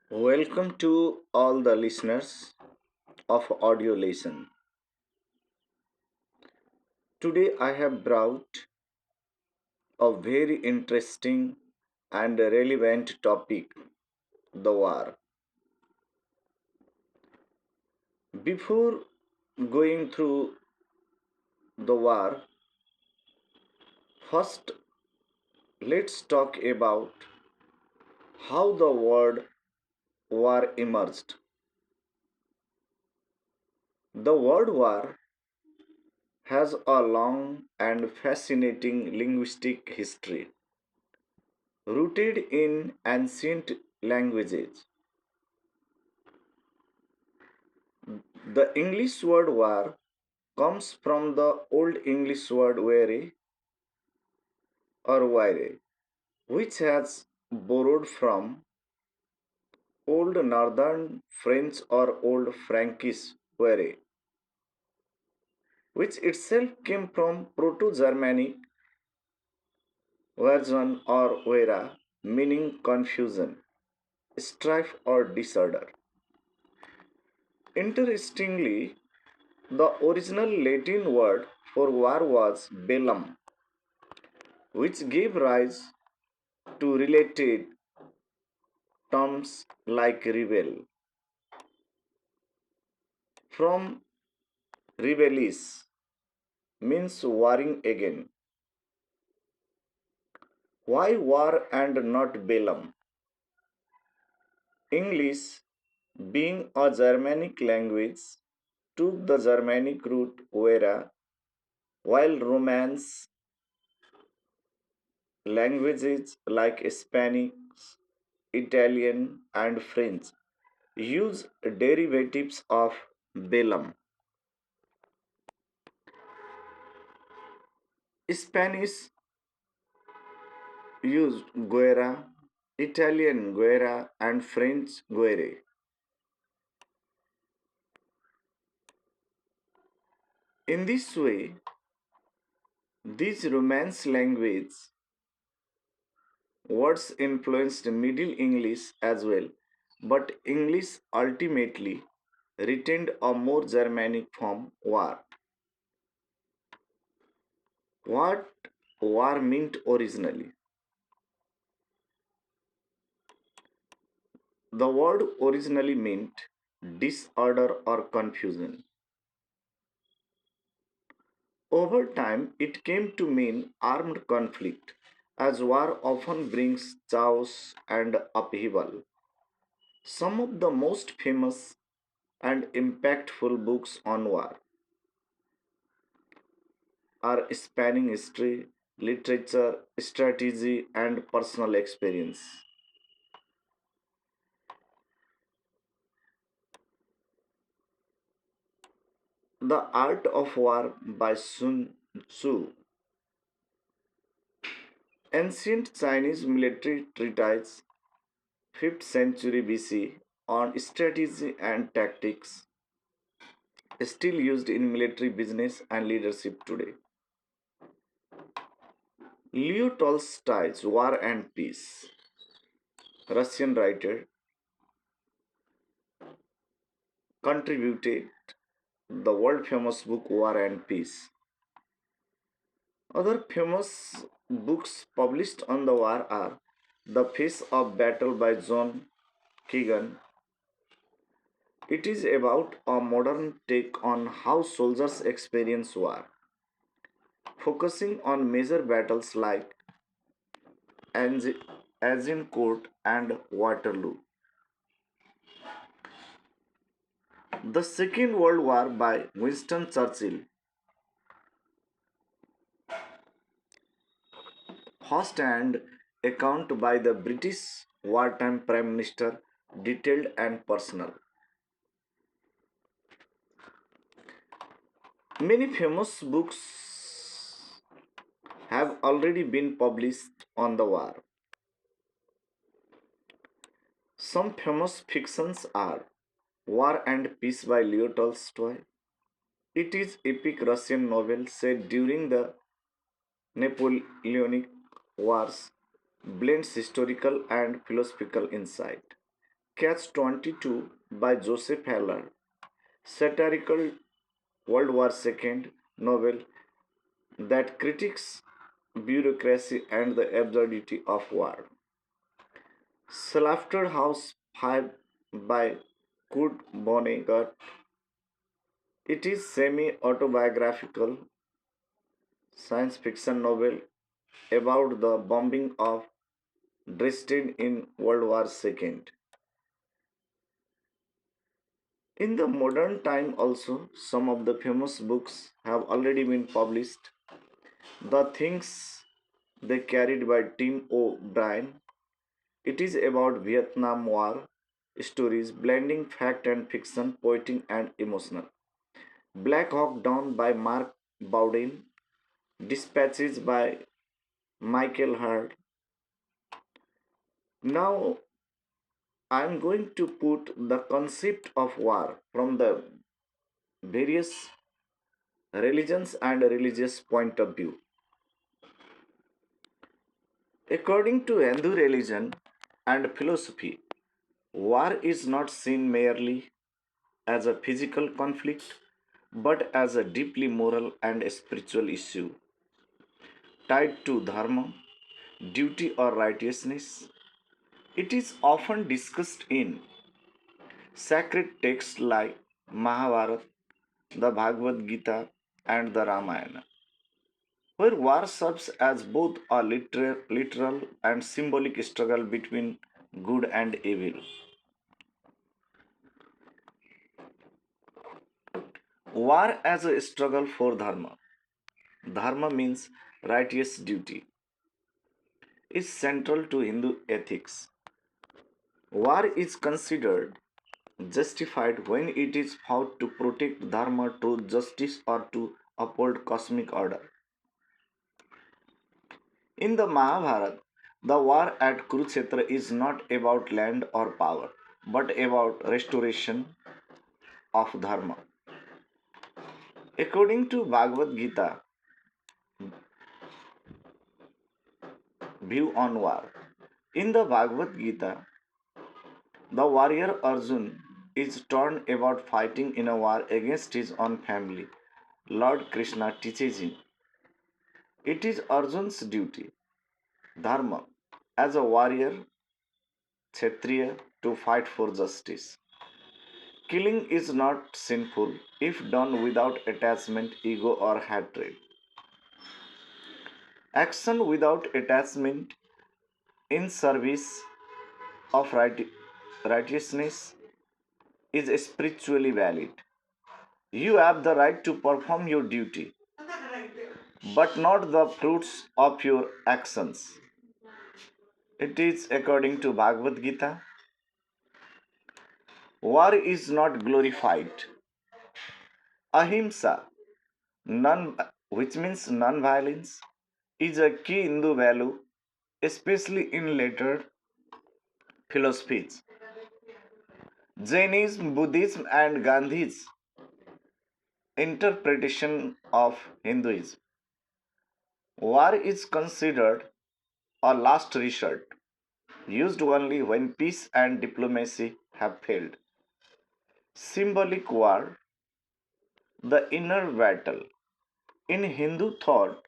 Welcome to all the listeners of Audio Lesson. Today I have brought a very interesting and relevant topic, the war. Before going through the war, first let's talk about how the word war emerged. The word war has a long and fascinating linguistic history rooted in ancient languages. The English word war comes from the Old English word were or wire, which has borrowed from Old Northern French or Old Frankish were, which itself came from Proto-Germanic version or wera, meaning confusion, strife or disorder. Interestingly, the original Latin word for war was bellum, which gave rise to related terms like rebel. From rebellis means warring again. Why war and not bellum? English, being a Germanic language, took the Germanic root vera, while Romance languages like Spanish, Italian, and French use derivatives of bellum. Spanish used guerra, Italian guerra, and French guerre. In this way, these Romance language words influenced Middle English as well, but English ultimately retained a more Germanic form war. What war meant originally? The word originally meant disorder or confusion. Over time, it came to mean armed conflict, as war often brings chaos and upheaval. Some of the most famous and impactful books on war are spanning history, literature, strategy, and personal experience. The Art of War by Sun Tzu, ancient Chinese military treatise, 5th century BC, on strategy and tactics, still used in military business and leadership today. Leo Tolstoy's War and Peace, Russian writer, contributed the world famous book War and Peace. Other famous books published on the war are The Face of Battle by John Keegan. It is about a modern take on how soldiers experience war, focusing on major battles like Agincourt and Waterloo. The Second World War by Winston Churchill, first-hand account by the British wartime Prime Minister, detailed and personal. Many famous books have already been published on the war. Some famous fictions are War and Peace by Leo Tolstoy. It is epic Russian novel set during the Napoleonic Wars, blends historical and philosophical insight. Catch 22 by Joseph Heller, satirical World War II novel that critiques bureaucracy and the absurdity of war. Slaughter House 5 by Kurt Vonnegut. It is semi-autobiographical science fiction novel about the bombing of Dresden in World War II. In the modern time also, some of the famous books have already been published. The Things They Carried by Tim O'Brien. It is about Vietnam War stories blending fact and fiction, poetic and emotional. Black Hawk Down by Mark Bowden. Dispatches by Michael Hurd. Now I am going to put the concept of war from the various religions and religious point of view. According to Hindu religion and philosophy, war is not seen merely as a physical conflict but as a deeply moral and spiritual issue tied to dharma, duty, or righteousness. It is often discussed in sacred texts like Mahabharata, the Bhagavad Gita, and the Ramayana, where war serves as both a literal and symbolic struggle between good and evil. War as a struggle for dharma. Dharma means righteous duty, is central to Hindu ethics. War is considered justified when it is fought to protect dharma, truth, justice, or to uphold cosmic order. In the Mahabharata, the war at Kurukshetra is not about land or power, but about restoration of dharma. According to Bhagavad Gita view on war, in the Bhagavad Gita, the warrior Arjun is torn about fighting in a war against his own family. Lord Krishna teaches him it is Arjun's duty, dharma, as a warrior Kshatriya to fight for justice. Killing is not sinful if done without attachment, ego, or hatred. Action without attachment in service of righteousness is spiritually valid. You have the right to perform your duty, but not the fruits of your actions. It is according to Bhagavad Gita. War is not glorified. Ahimsa, non, which means non-violence, is a key Hindu value, especially in later philosophies. Jainism, Buddhism, and Gandhi's interpretation of Hinduism. War is considered a last resort, used only when peace and diplomacy have failed. Symbolic war, the inner battle. In Hindu thought,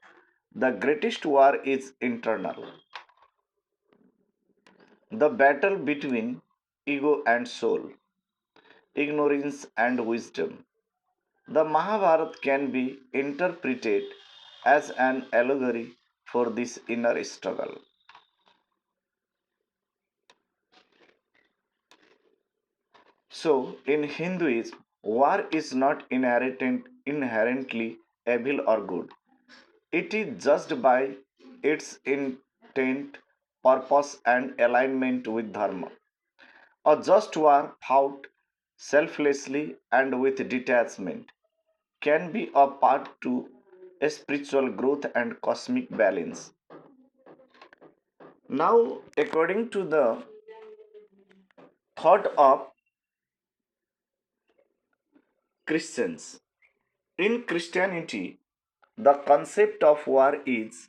the greatest war is internal, the battle between ego and soul, ignorance and wisdom. The Mahabharata can be interpreted as an allegory for this inner struggle. So, in Hinduism, war is not inherently evil or good. It is judged by its intent, purpose, and alignment with Dharma. A just war fought selflessly and with detachment can be a path to spiritual growth and cosmic balance. Now, according to the thought of Christians, in Christianity, the concept of war is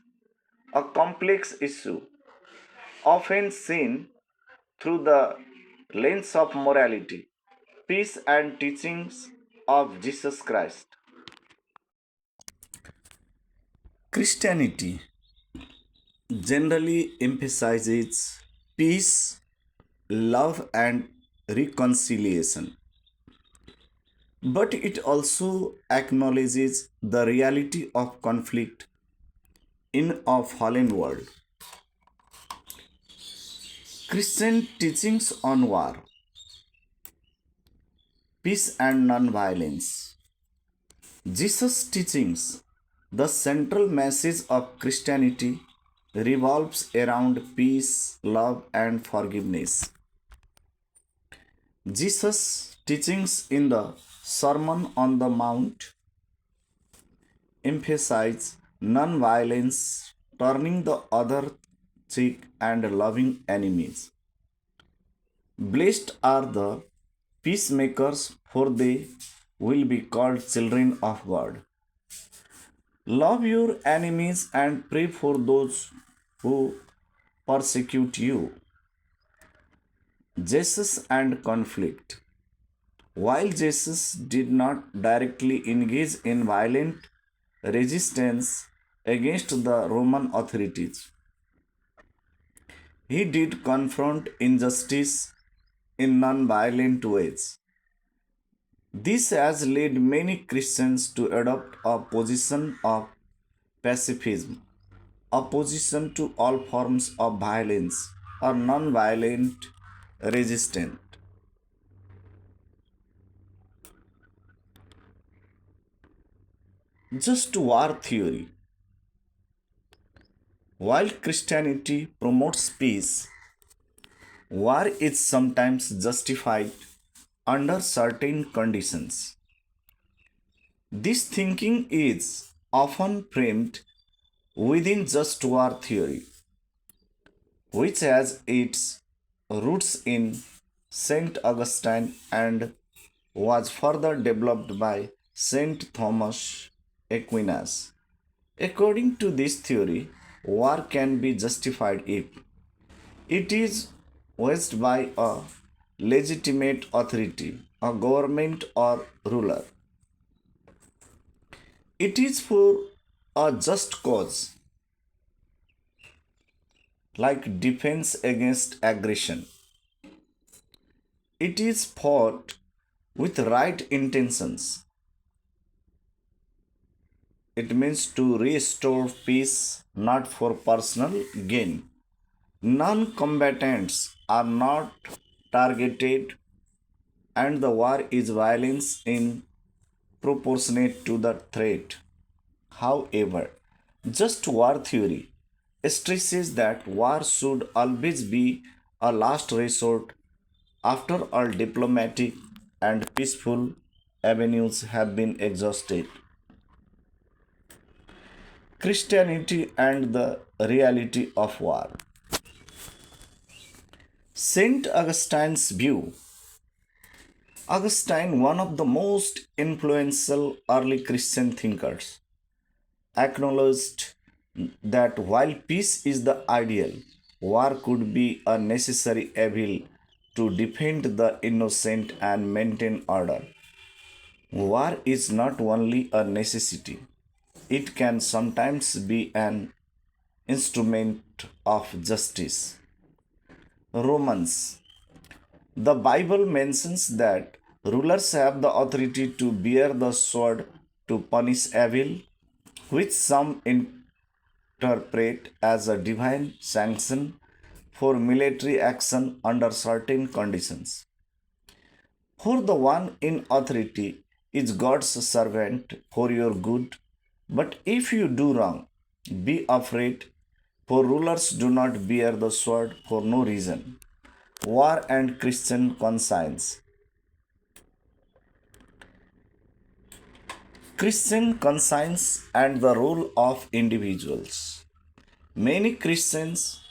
a complex issue, often seen through the lens of morality, peace, and teachings of Jesus Christ. Christianity generally emphasizes peace, love, and reconciliation, but it also acknowledges the reality of conflict in a fallen world. Christian teachings on war, peace, and non-violence. Jesus' teachings, the central message of Christianity, revolves around peace, love, and forgiveness. Jesus' teachings in the Sermon on the Mount emphasize non-violence, turning the other cheek, and loving enemies. Blessed are the peacemakers, for they will be called children of God. Love your enemies and pray for those who persecute you. Jesus and conflict. While Jesus did not directly engage in violent resistance against the Roman authorities, he did confront injustice in non-violent ways. This has led many Christians to adopt a position of pacifism, opposition to all forms of violence or non-violent resistance. Just war theory. While Christianity promotes peace, war is sometimes justified under certain conditions. This thinking is often framed within just war theory, which has its roots in Saint Augustine and was further developed by Saint Thomas Aquinas. According to this theory, war can be justified if it is waged by a legitimate authority, a government or ruler. It is for a just cause, like defense against aggression. It is fought with right intentions. It means to restore peace, not for personal gain. Non combatants are not targeted, and the war is violence in proportionate to the threat. However, just war theory stresses that war should always be a last resort after all diplomatic and peaceful avenues have been exhausted. Christianity and the reality of war. Saint Augustine's view. Augustine, one of the most influential early Christian thinkers, acknowledged that while peace is the ideal, war could be a necessary evil to defend the innocent and maintain order. War is not only a necessity, it can sometimes be an instrument of justice. Romans. The Bible mentions that rulers have the authority to bear the sword to punish evil, which some interpret as a divine sanction for military action under certain conditions. For the one in authority is God's servant for your good, but if you do wrong, be afraid, for rulers do not bear the sword for no reason. War and Christian conscience. Christian conscience and the role of individuals. Many Christians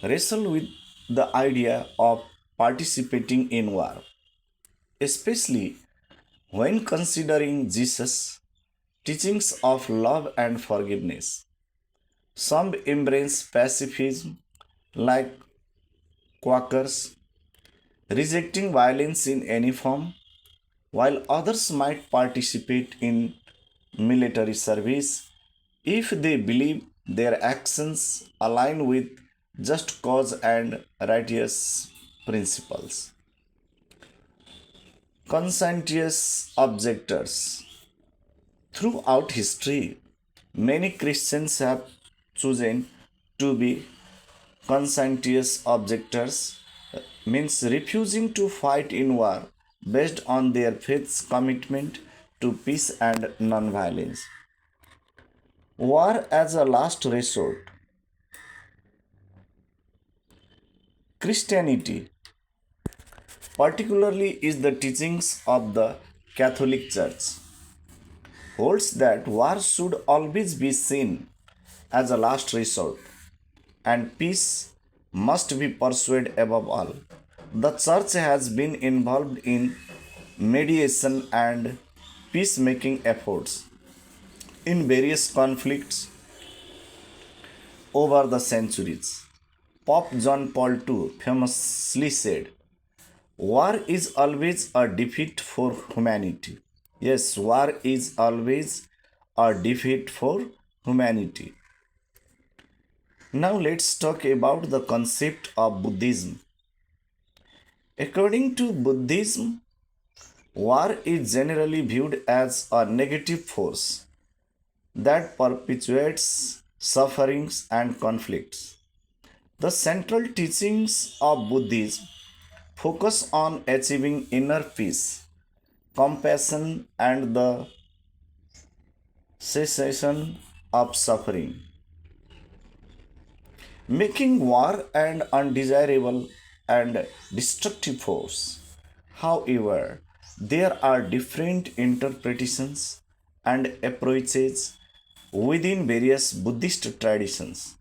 wrestle with the idea of participating in war, especially when considering Jesus' teachings of love and forgiveness. Some embrace pacifism like Quakers, rejecting violence in any form, while others might participate in military service if they believe their actions align with just cause and righteous principles. Conscientious objectors. Throughout history, many Christians have chosen to be conscientious objectors, means refusing to fight in war based on their faith's commitment to peace and non-violence. War as a last resort. Christianity, particularly is the teachings of the Catholic Church, holds that war should always be seen as a last resort and peace must be pursued above all. The church has been involved in mediation and peacemaking efforts in various conflicts over the centuries. Pope John Paul II famously said, war is always a defeat for humanity. Yes, war is always a defeat for humanity. Now let's talk about the concept of Buddhism. According to Buddhism, war is generally viewed as a negative force that perpetuates sufferings and conflicts. The central teachings of Buddhism focus on achieving inner peace, compassion, and the cessation of suffering, making war an undesirable and destructive force. However, there are different interpretations and approaches within various Buddhist traditions.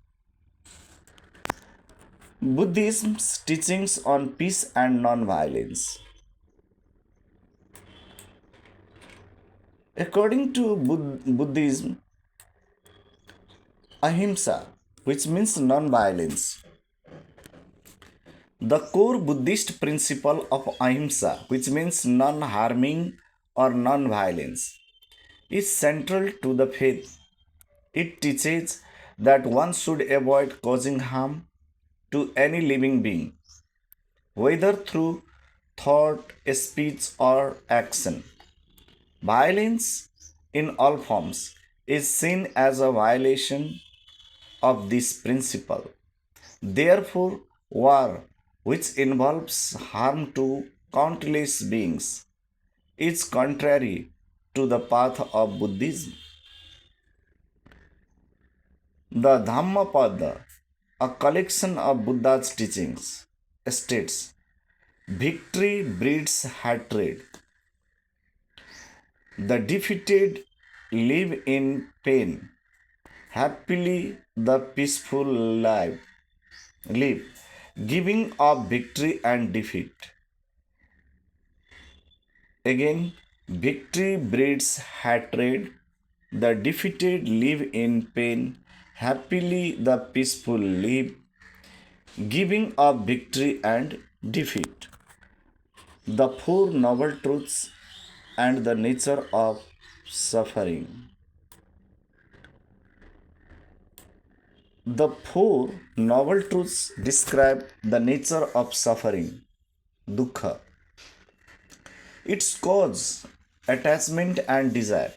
Buddhism's teachings on peace and non-violence. According to Buddhism, ahimsa, which means non-violence, the core Buddhist principle of ahimsa, which means non-harming or non-violence, is central to the faith. It teaches that one should avoid causing harm to any living being, whether through thought, speech, or action. Violence in all forms is seen as a violation of this principle. Therefore, war, which involves harm to countless beings, is contrary to the path of Buddhism. The Dhammapada, a collection of Buddha's teachings, states victory breeds hatred. The defeated live in pain. Happily, the peaceful live, giving up victory and defeat. Again, victory breeds hatred. The defeated live in pain. Happily, the peaceful live, giving up victory and defeat. The Four Noble Truths and the Nature of Suffering. The Four Noble Truths describe the nature of suffering, dukkha, its cause, attachment and desire,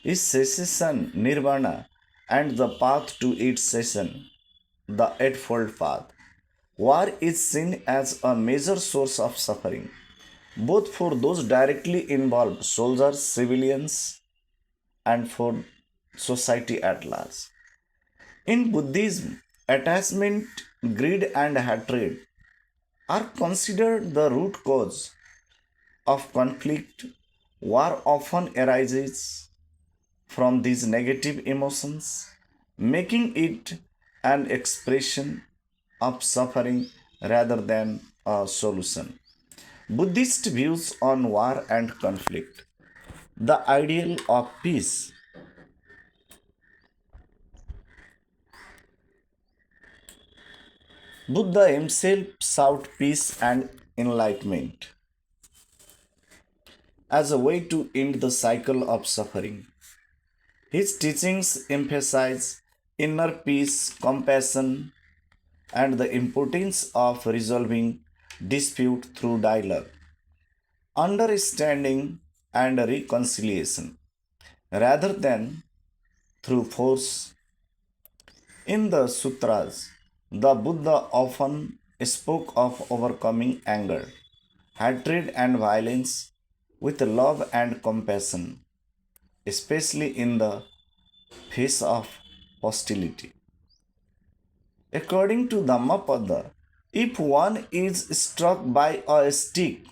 its cessation, nirvana, and the path to its cessation, the Eightfold Path. War is seen as a major source of suffering, both for those directly involved, soldiers, civilians, and for society at large. In Buddhism, attachment, greed, and hatred are considered the root cause of conflict. War often arises from these negative emotions, making it an expression of suffering rather than a solution. Buddhist views on war and conflict. The ideal of peace. Buddha himself sought peace and enlightenment as a way to end the cycle of suffering. His teachings emphasize inner peace, compassion, and the importance of resolving dispute through dialogue, understanding, and reconciliation rather than through force. In the sutras, the Buddha often spoke of overcoming anger, hatred, and violence with love and compassion, especially in the face of hostility. According to Dhammapada, if one is struck by a stick,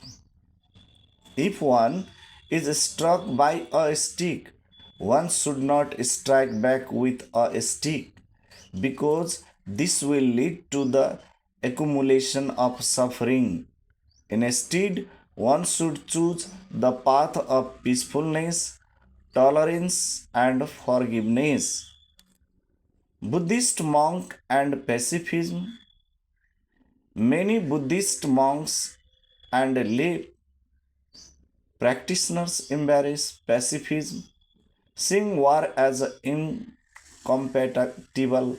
if one is struck by a stick, one should not strike back with a stick because this will lead to the accumulation of suffering. Instead, one should choose the path of peacefulness, tolerance, and forgiveness. Buddhist monk and pacifism. Many Buddhist monks and lay practitioners embrace pacifism, seeing war as incompatible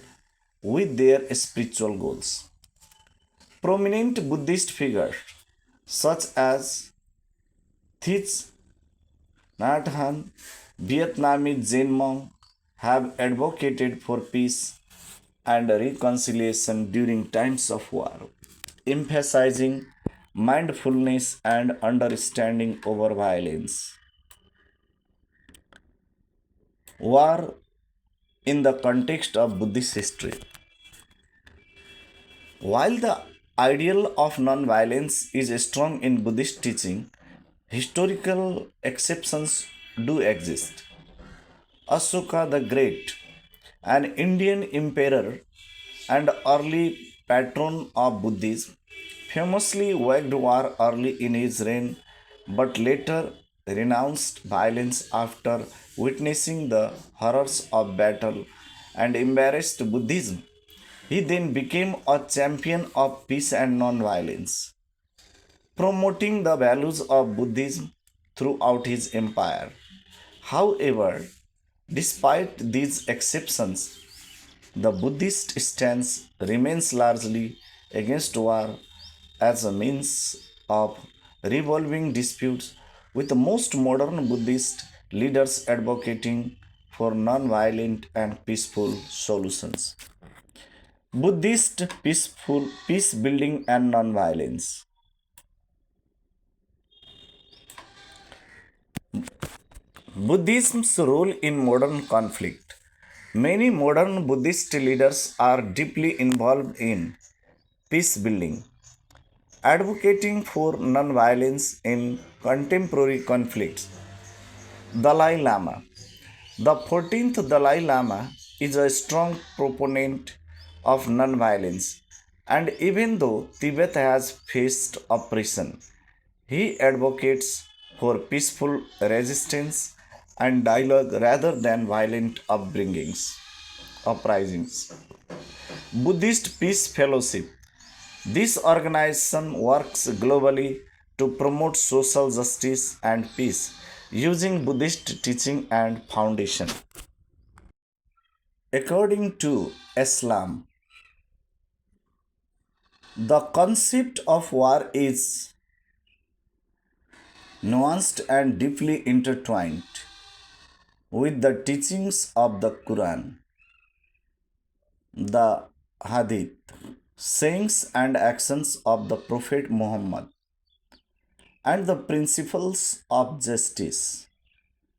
with their spiritual goals. Prominent Buddhist figures such as Thich Nhat Hanh, Vietnamese Zen monk, have advocated for peace and reconciliation during times of war, emphasizing mindfulness and understanding over violence. War in the context of Buddhist history. While the ideal of non-violence is strong in Buddhist teaching, historical exceptions do exist. Ashoka the Great, an Indian emperor and early patron of Buddhism, famously waged war early in his reign but later renounced violence after witnessing the horrors of battle and embraced Buddhism. He then became a champion of peace and non-violence, promoting the values of Buddhism throughout his empire. However, despite these exceptions, the Buddhist stance remains largely against war as a means of resolving disputes, with most modern Buddhist leaders advocating for non-violent and peaceful solutions. Buddhist peaceful peace building and non-violence. Buddhism's role in modern conflict. Many modern Buddhist leaders are deeply involved in peace building, advocating for non-violence in contemporary conflicts. Dalai Lama. The 14th Dalai Lama is a strong proponent of non-violence, and even though Tibet has faced oppression, he advocates for peaceful resistance and dialogue rather than violent uprisings. Buddhist Peace Fellowship. This organization works globally to promote social justice and peace using Buddhist teaching and foundation. According to Islam, the concept of war is nuanced and deeply intertwined with the teachings of the Quran, the Hadith, sayings and actions of the Prophet Muhammad, and the principles of justice,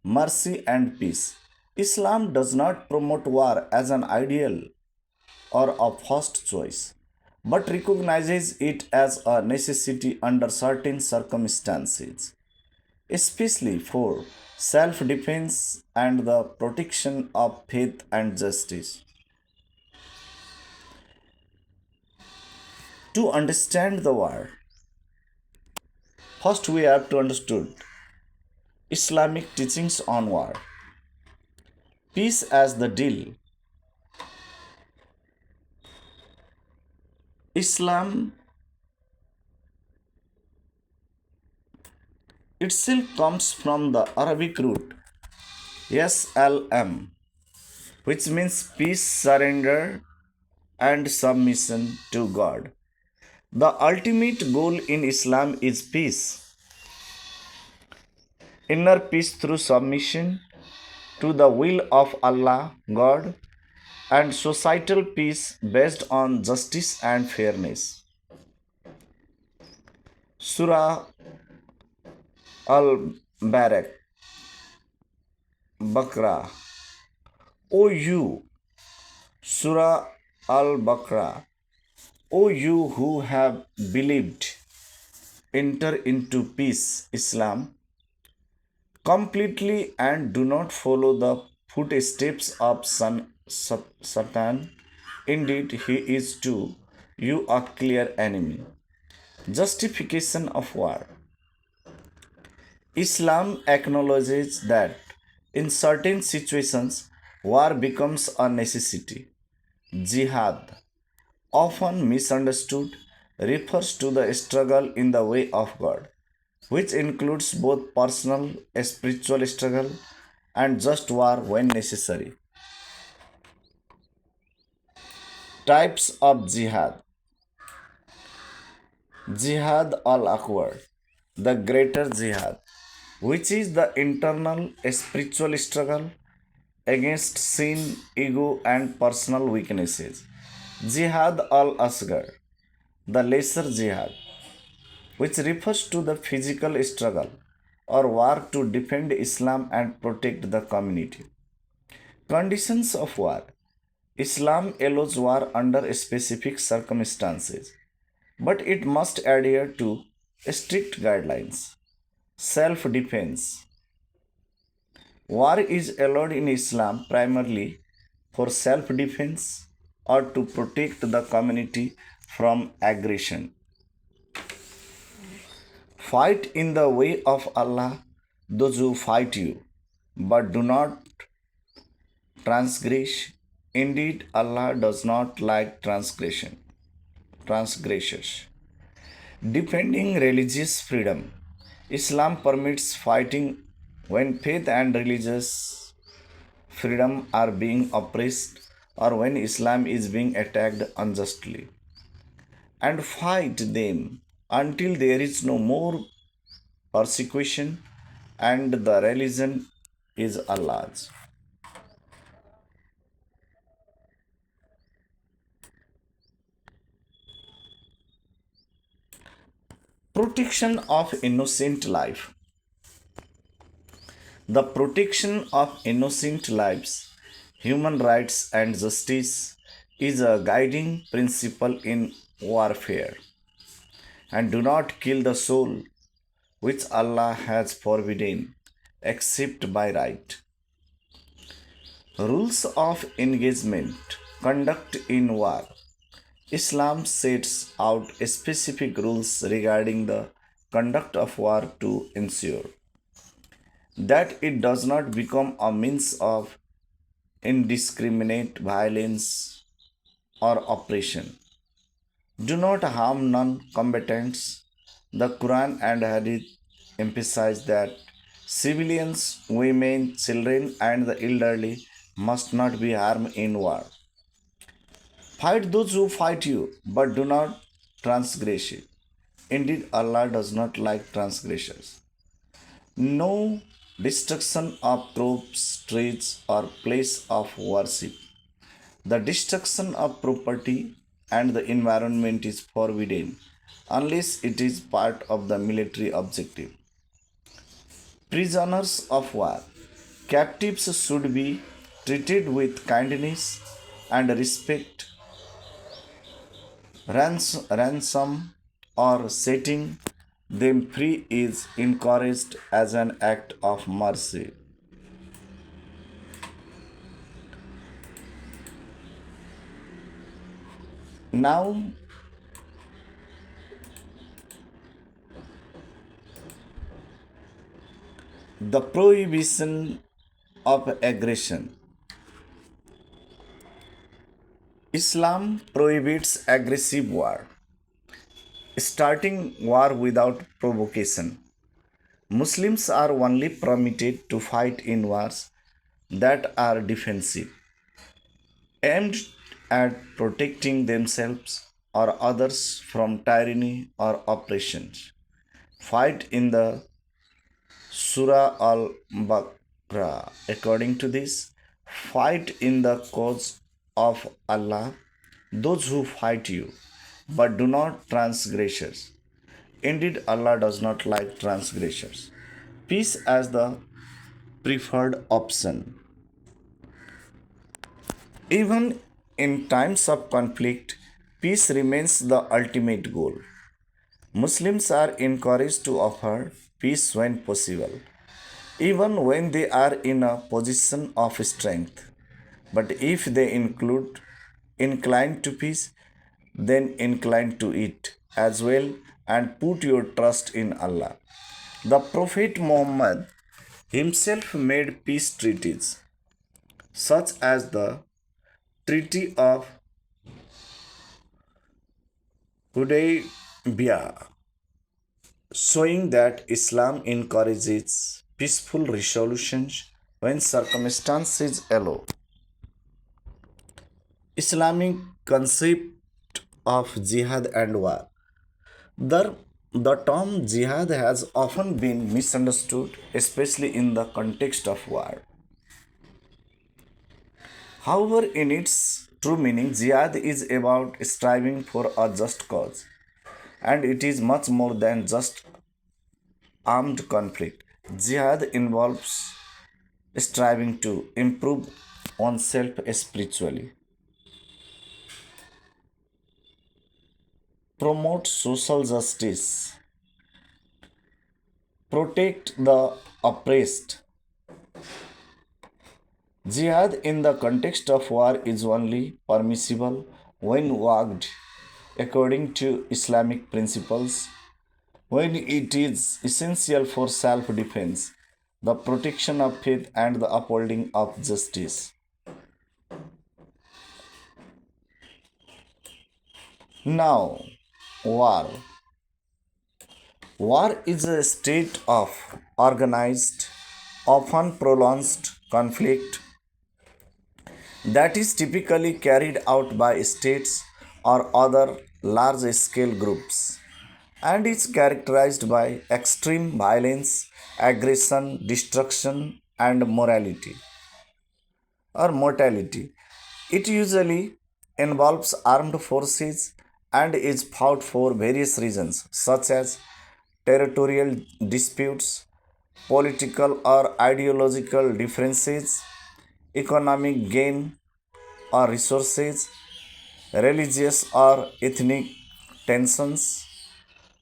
mercy, and peace. Islam does not promote war as an ideal or a first choice, but recognizes it as a necessity under certain circumstances, especially for self defense and the protection of faith and justice. To understand the war, first we have to understand Islamic teachings on war. Peace as the deal. Islam itself comes from the Arabic root SLM, which means peace, surrender, and submission to God. The ultimate goal in Islam is peace, inner peace through submission to the will of Allah, God, and societal peace based on justice and fairness. Surah Al Barak Bakra. O you, Surah Al Bakra. O you who have believed, enter into peace, Islam, completely and do not follow the footsteps of Satan. Indeed, he is to you a clear enemy. Justification of war. Islam acknowledges that in certain situations, war becomes a necessity. Jihad, often misunderstood, refers to the struggle in the way of God, which includes both personal, spiritual struggle and just war when necessary. Types of jihad. Jihad al Akbar, the greater jihad, which is the internal spiritual struggle against sin, ego, and personal weaknesses. Jihad al Asgar, the lesser jihad, which refers to the physical struggle or war to defend Islam and protect the community. Conditions of war. Islam allows war under specific circumstances, but it must adhere to strict guidelines. Self defense. War is allowed in Islam primarily for self defense or to protect the community from aggression. Fight in the way of Allah those who fight you, but do not transgress. Indeed, Allah does not like transgressors. Defending religious freedom. Islam permits fighting when faith and religious freedom are being oppressed or when Islam is being attacked unjustly. And fight them until there is no more persecution and the religion is Allah's. Protection of innocent life. The protection of innocent lives, human rights, and justice is a guiding principle in warfare. And do not kill the soul which Allah has forbidden except by right. Rules of engagement, conduct in war. Islam sets out specific rules regarding the conduct of war to ensure that it does not become a means of indiscriminate violence or oppression. Do not harm non combatants. The Quran and Hadith emphasize that civilians, women, children, and the elderly must not be harmed in war. Fight those who fight you, but do not transgress it. Indeed, Allah does not like transgressors. No destruction of crops, trees, or place of worship. The destruction of property and the environment is forbidden unless it is part of the military objective. Prisoners of war. Captives should be treated with kindness and respect. Ransom or setting them free is encouraged as an act of mercy. Now, the prohibition of aggression. Islam prohibits aggressive war, starting war without provocation. Muslims are only permitted to fight in wars that are defensive, aimed at protecting themselves or others from tyranny or oppressions. Fight in the Surah Al Baqarah. According to this, fight in the cause of Allah those who fight you, but do not transgressors. Indeed, Allah does not like transgressors. Peace as the preferred option. Even in times of conflict, peace remains the ultimate goal. Muslims are encouraged to offer peace when possible, even when they are in a position of strength. But if they incline to peace, then incline to it as well and put your trust in Allah. The Prophet Muhammad himself made peace treaties, such as the Treaty of Hudaybiyah, showing that Islam encourages peaceful resolutions when circumstances allow. Islamic concept of jihad and war. The, the term jihad has often been misunderstood, especially in the context of war. However, in its true meaning, jihad is about striving for a just cause, and it is much more than just armed conflict. Jihad involves striving to improve oneself spiritually, promote social justice, protect the oppressed. Jihad in the context of war is only permissible when waged according to Islamic principles, when it is essential for self defense, the protection of faith, and the upholding of justice. Now, war. War is a state of organized, often prolonged conflict that is typically carried out by states or other large scale groups and is characterized by extreme violence, aggression, destruction, and mortality. It usually involves armed forces and is fought for various reasons such as territorial disputes, political or ideological differences, economic gain or resources, religious or ethnic tensions,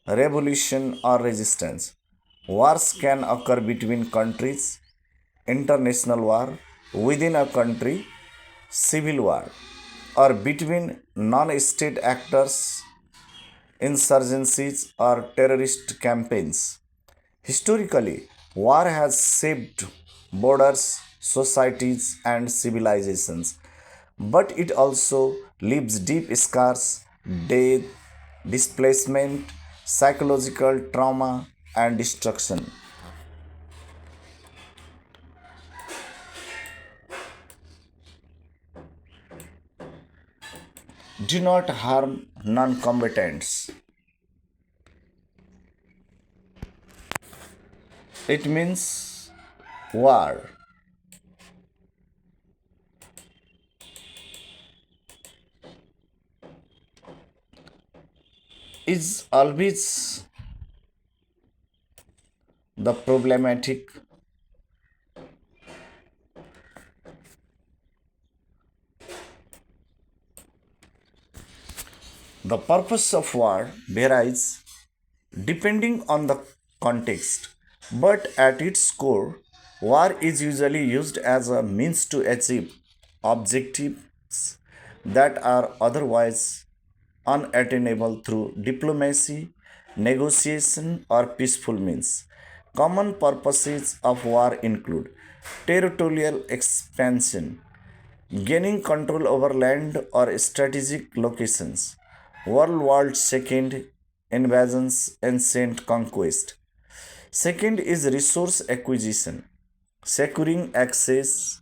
revolution or resistance. Wars can occur between countries, international war, within a country, civil war, or between non state actors, insurgencies, or terrorist campaigns. Historically, war has shaped borders, societies, and civilizations, but it also leaves deep scars, death, displacement, psychological trauma, and destruction. Do not harm non combatants. It means war is always the problematic. The purpose of war varies depending on the context, but at its core, war is usually used as a means to achieve objectives that are otherwise unattainable through diplomacy, negotiation, or peaceful means. Common purposes of war include territorial expansion, gaining control over land or strategic locations. World War II invasions, ancient conquest. Second is resource acquisition, securing access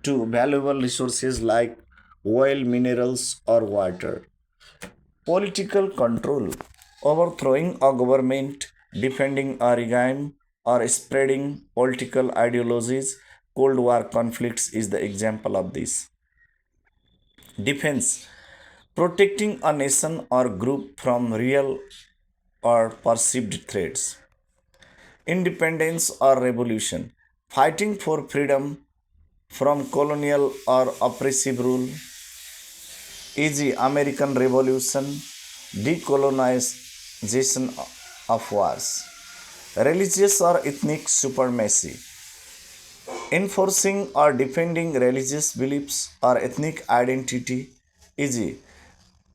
to valuable resources like oil, minerals, or water. Political control, overthrowing a government, defending a regime, or spreading political ideologies. Cold War conflicts is the example of this. Defense, protecting a nation or group from real or perceived threats. Independence or revolution, fighting for freedom from colonial or oppressive rule. E.g., American Revolution, decolonization of wars. Religious or ethnic supremacy, enforcing or defending religious beliefs or ethnic identity. E.g.,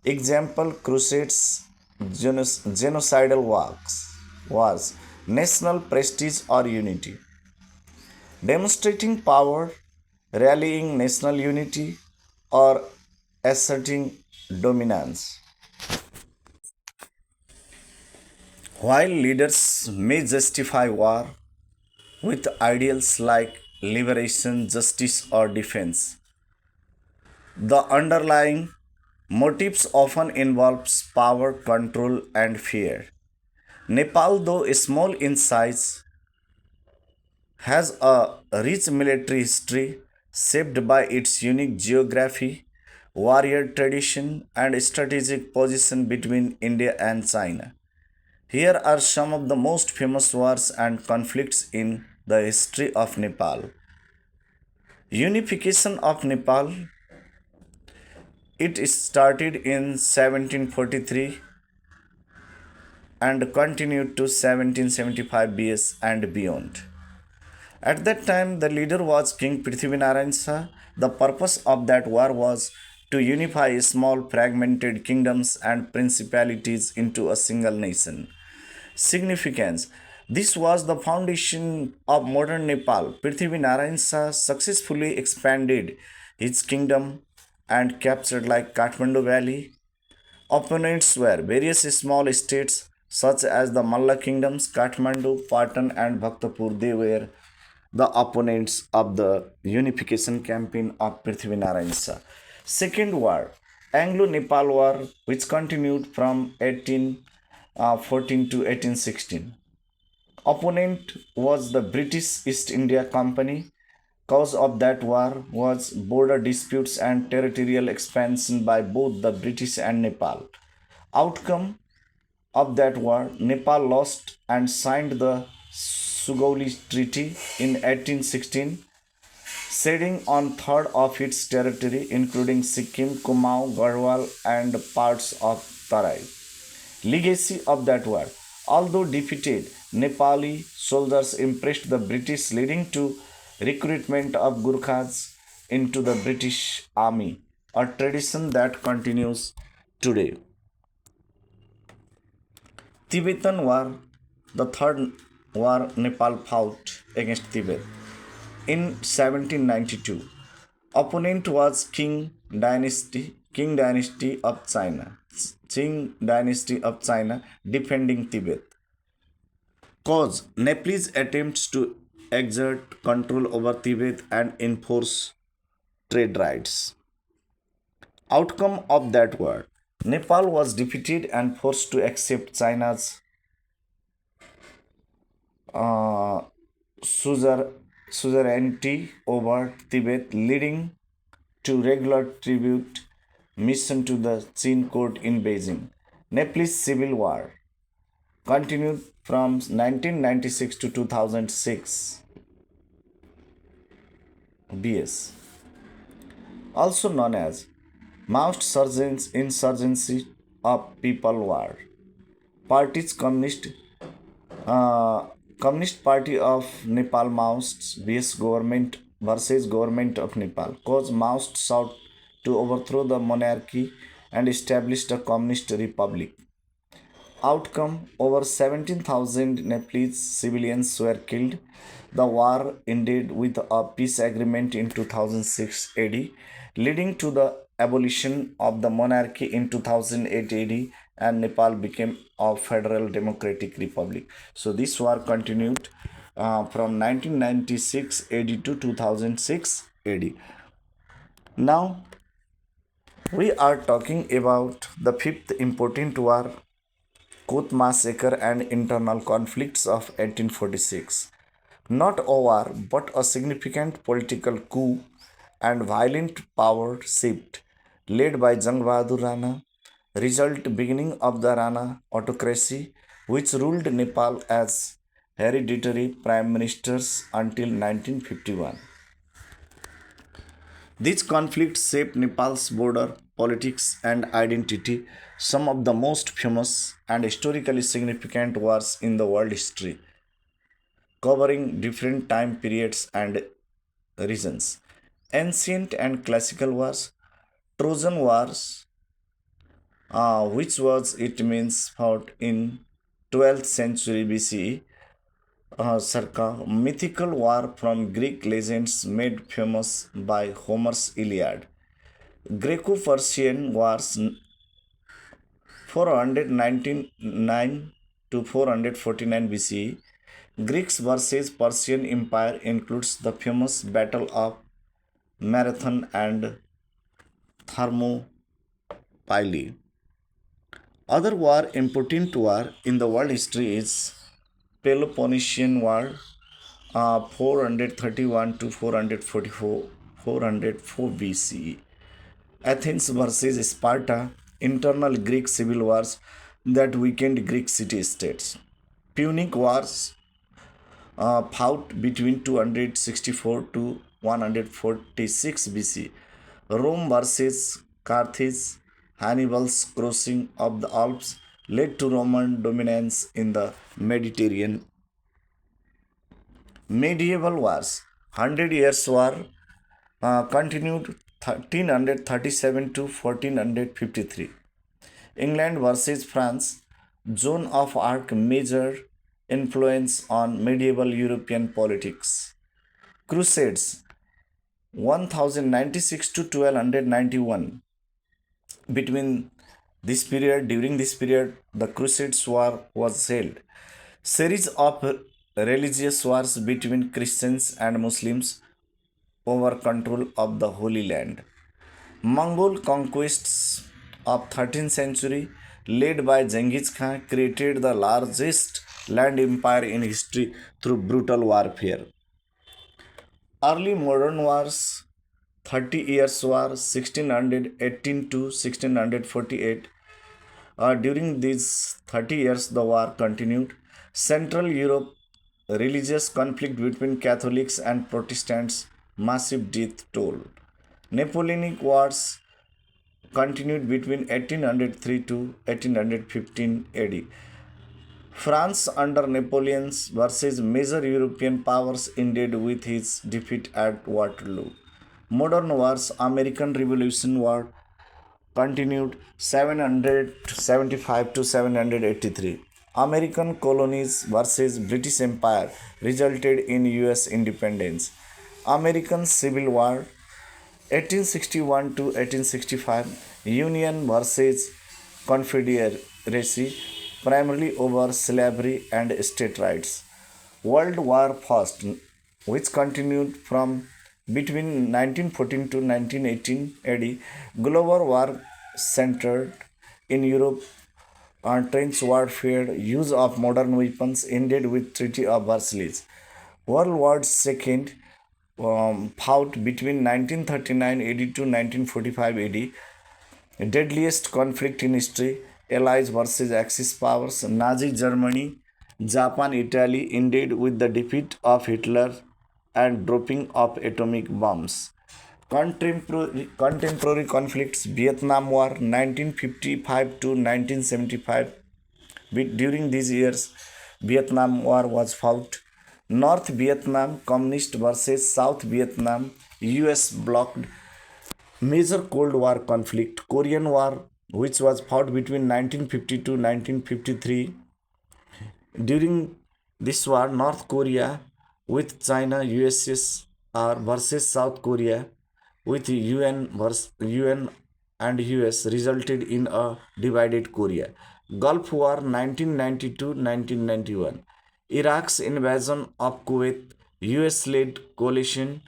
example crusades, genocidal wars, national prestige or unity. Demonstrating power, rallying national unity, or asserting dominance. While leaders may justify war with ideals like liberation, justice, or defense, the underlying motives often involves power, control, and fear. Nepal, though small in size, has a rich military history shaped by its unique geography, warrior tradition, and strategic position between India and China. Here are some of the most famous wars and conflicts in the history of Nepal. Unification of Nepal. It started in 1743 and continued to 1775 BS and beyond. At that time, the leader was King Prithvinarayan Shah. The purpose of that war was to unify small fragmented kingdoms and principalities into a single nation. Significance. This was the foundation of modern Nepal. Prithvinarayan Shah successfully expanded his kingdom and captured like Kathmandu Valley. Opponents were various small states such as the Malla kingdoms, Kathmandu, Patan, and Bhaktapur. They were the opponents of the unification campaign of Prithvinarayan Shah. Second war, Anglo-Nepal War, which continued from 1814 to 1816. Opponent was the British East India Company. Cause of that war was border disputes and territorial expansion by both the British and Nepal. Outcome of that war, Nepal lost and signed the Sugauli Treaty in 1816, ceding on third of its territory, including Sikkim, Kumaon, Garhwal, and parts of Tarai. Legacy of that war. Although defeated, Nepali soldiers impressed the British, leading to recruitment of Gurkhas into the British Army, a tradition that continues today. Tibetan War, the third war Nepal fought against Tibet in 1792. Opponent was King Dynasty of China. Qing Dynasty of China defending Tibet. Cause Nepalese attempts to exert control over Tibet and enforce trade rights. Outcome of that war, Nepal was defeated and forced to accept China's uh, suzerainty over Tibet, leading to regular tribute mission to the Qin court in Beijing. Nepalese Civil War continued from 1996 to 2006 BS, also known as Maoist Insurgency of People War. Parties uh, Communist Party of Nepal Maoists versus Government of Nepal. Cause Maoists sought to overthrow the monarchy and established a communist republic. Outcome: over 17,000 Nepalese civilians were killed. The war ended with a peace agreement in 2006 AD, leading to the abolition of the monarchy in 2008 AD, and Nepal became a federal democratic republic. So, this war continued from 1996 AD to 2006 AD. Now, we are talking about the fifth important war, Kut massacre and internal conflicts of 1846. Not a war, but a significant political coup and violent power shift led by Jang Bahadur Rana, result beginning of the Rana autocracy, which ruled Nepal as hereditary prime ministers until 1951. These conflicts shaped Nepal's border, politics, and identity, some of the most famous and historically significant wars in the world history, covering different time periods and regions. Ancient and classical wars, Trojan Wars, which was it means fought in 12th century BCE, circa mythical war from Greek legends made famous by Homer's Iliad. Greco-Persian Wars 499 to 449 BCE. Greeks versus Persian Empire includes the famous Battle of Marathon and Thermopylae. Other war important war in the world history is Peloponnesian War 431 to 404 BCE. Athens versus Sparta, internal Greek civil wars that weakened Greek city states. Punic Wars fought between 264 to 146 BC. Rome versus Carthage, Hannibal's crossing of the Alps led to Roman dominance in the Mediterranean. Medieval Wars, Hundred Years' War continued 1337 to 1453. England versus France, Joan of Arc major influence on medieval European politics. Crusades 1096 to 1291. During this period, the Crusades War was held. Series of religious wars between Christians and Muslims over control of the Holy Land. Mongol conquests of 13th century led by Genghis Khan created the largest land empire in history through brutal warfare. Early modern wars, 30 Years' War 1618 to 1648. During these 30 years, the war continued. Central Europe, religious conflict between Catholics and Protestants, massive death toll. Napoleonic Wars continued between 1803 to 1815 AD. France under Napoleon versus major European powers ended with his defeat at Waterloo. Modern wars, American Revolution War continued 775 to 783. American colonies versus British Empire resulted in US independence. American Civil War 1861 to 1865, Union versus Confederacy, primarily over slavery and state rights. World War First, which continued from between 1914 to 1918 AD, global war centered in Europe. Trench warfare, use of modern weapons ended with Treaty of Versailles. World War II fought between 1939 AD to 1945 AD, deadliest conflict in history, Allies versus Axis powers, Nazi Germany, Japan, Italy ended with the defeat of Hitler and dropping of atomic bombs. Contemporary conflicts, Vietnam War 1955 to 1975. During these years, Vietnam War was fought. North Vietnam Communist versus South Vietnam US blocked. Major Cold War conflict, Korean War which was fought between 1950 to 1953. During this war, North Korea with China, USSR versus South Korea with UN and US resulted in a divided Korea. Gulf War 1992-1991. Iraq's invasion of Kuwait, US led coalition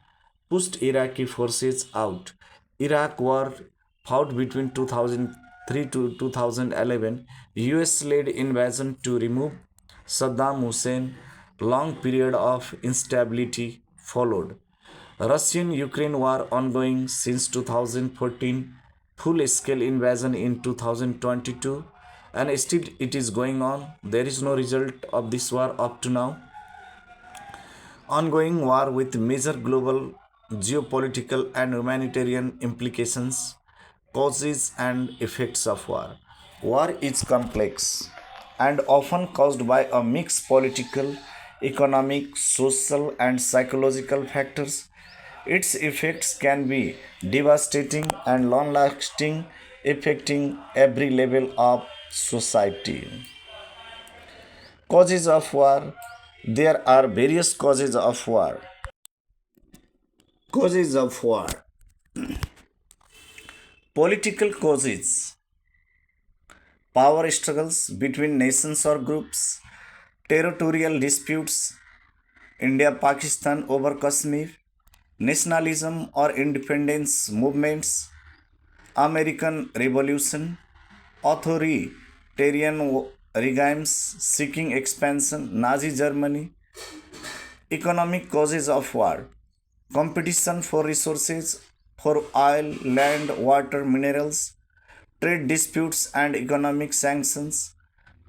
pushed Iraqi forces out. Iraq War fought between 2003 to 2011. US led invasion to remove Saddam Hussein. Long period of instability followed. Russian Ukraine war ongoing since 2014, full scale invasion in 2022, and still it is going on. There is no result of this war up to now. Ongoing war with major global geopolitical and humanitarian implications, causes and effects of war. War is complex and often caused by a mixed political, economic, social, and psychological factors. Its effects can be devastating and long lasting, affecting every level of society. Causes of war. There are various causes of war. Causes of war. Political causes. Power struggles between nations or groups. Territorial disputes. India Pakistan over Kashmir. Nationalism or independence movements. American Revolution. Authoritarian regimes seeking expansion. Nazi Germany. Economic causes of war. Competition for resources, for oil, land, water, minerals, trade disputes and economic sanctions,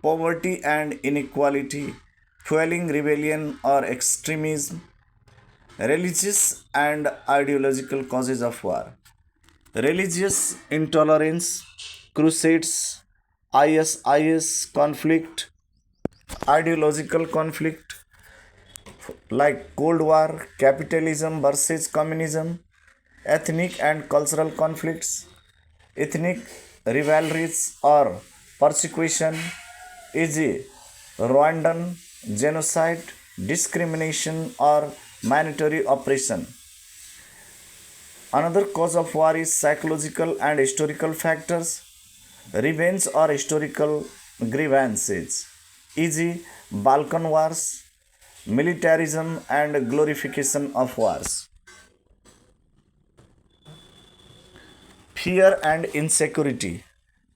poverty and inequality, fueling rebellion or extremism, religious and ideological causes of war. Religious intolerance, crusades, ISIS conflict, ideological conflict like Cold War, capitalism versus communism, ethnic and cultural conflicts, ethnic rivalries or persecution, e.g., Rwandan genocide, discrimination or mandatory oppression. Another cause of war is psychological and historical factors, revenge or historical grievances, e.g., Balkan Wars, militarism and glorification of wars. Fear and insecurity,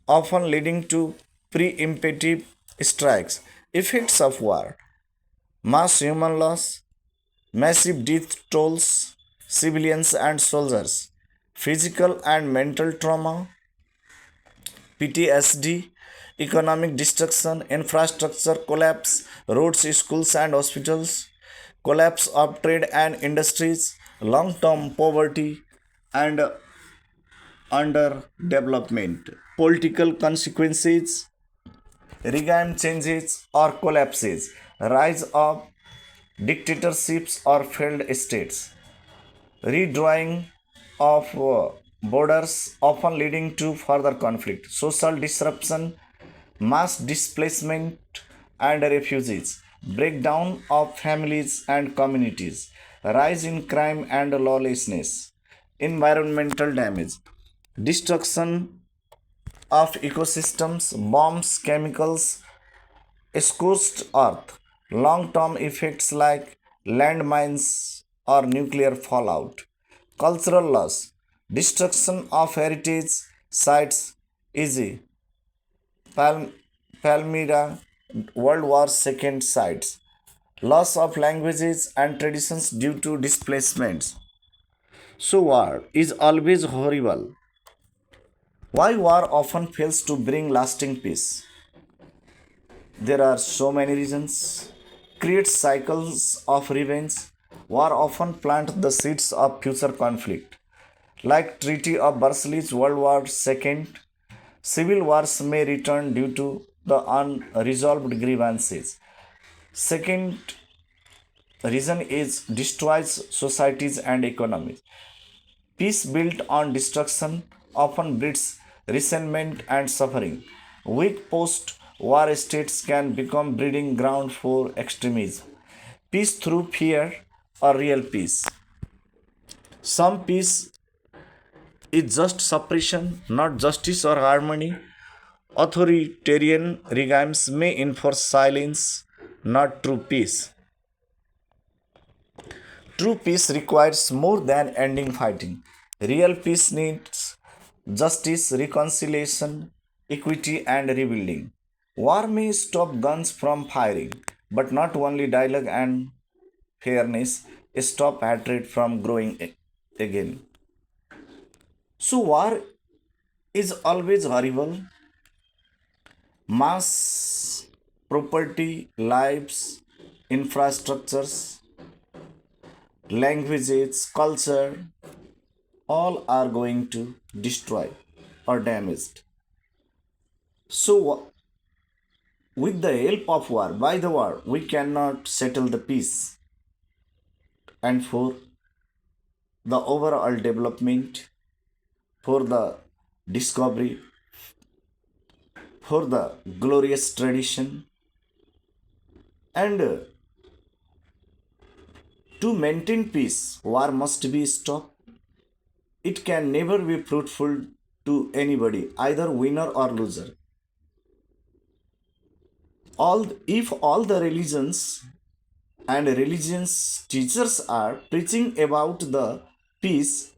often leading to preemptive strikes. Effects of war, mass human loss, massive death tolls, civilians and soldiers, physical and mental trauma, PTSD, economic destruction, infrastructure collapse, roads, schools, and hospitals, collapse of trade and industries, long term poverty, and underdevelopment, political consequences, regime changes or collapses, rise of dictatorships or failed states, redrawing of borders often leading to further conflict, social disruption, mass displacement and refugees, breakdown of families and communities, rise in crime and lawlessness, environmental damage, destruction of ecosystems, bombs, chemicals, scorched earth, long term effects like landmines or nuclear fallout, cultural loss, destruction of heritage sites, e.g., Pal- Palmyra, World War II sites, loss of languages and traditions due to displacements. So, war is always horrible. Why war often fails to bring lasting peace? There are so many reasons. Create cycles of revenge. War often plant the seeds of future conflict. Like Treaty of Versailles World War II, civil wars may return due to the unresolved grievances. Second reason is destroys societies and economies. Peace built on destruction often breeds resentment, and suffering. Weak post war states can become breeding ground for extremism. Peace through fear or real peace. Some peace is just suppression, not justice or harmony. Authoritarian regimes may enforce silence, not true peace. True peace requires more than ending fighting. Real peace needs justice, reconciliation, equity, and rebuilding. War may stop guns from firing, but not only dialogue and fairness stop hatred from growing again. So, war is always horrible. Mass property, lives, infrastructures, languages, culture, all are going to destroy or damaged. So, with the help of war, by the war, we cannot settle the peace. And for the overall development, for the discovery, for the glorious tradition, and to maintain peace, war must be stopped. It can never be fruitful to anybody, either winner or loser. If all the religions and religions teachers are preaching about the peace,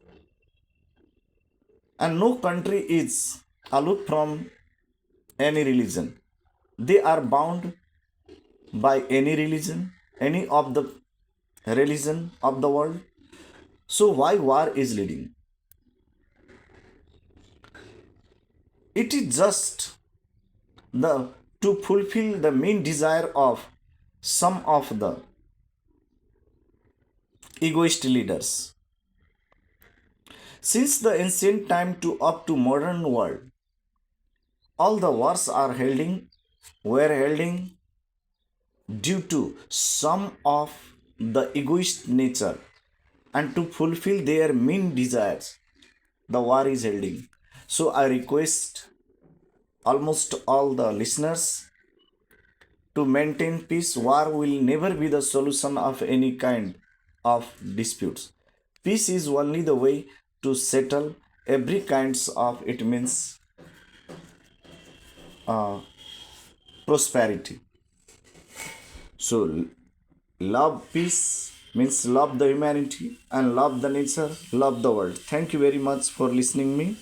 and no country is aloof from any religion, they are bound by any religion, any of the religion of the world. So why war is leading? It is just the to fulfill the main desire of some of the egoist leaders. Since the ancient time to up to modern world, all the wars are holding were holding due to some of the egoist nature, and to fulfill their mean desires, the war is holding. So I request almost all the listeners to maintain peace. War will never be the solution of any kind of disputes. Peace is only the way to settle every kinds of, it means, uh, prosperity. So love peace means love the humanity and love the nature, love the world. Thank you very much for listening me.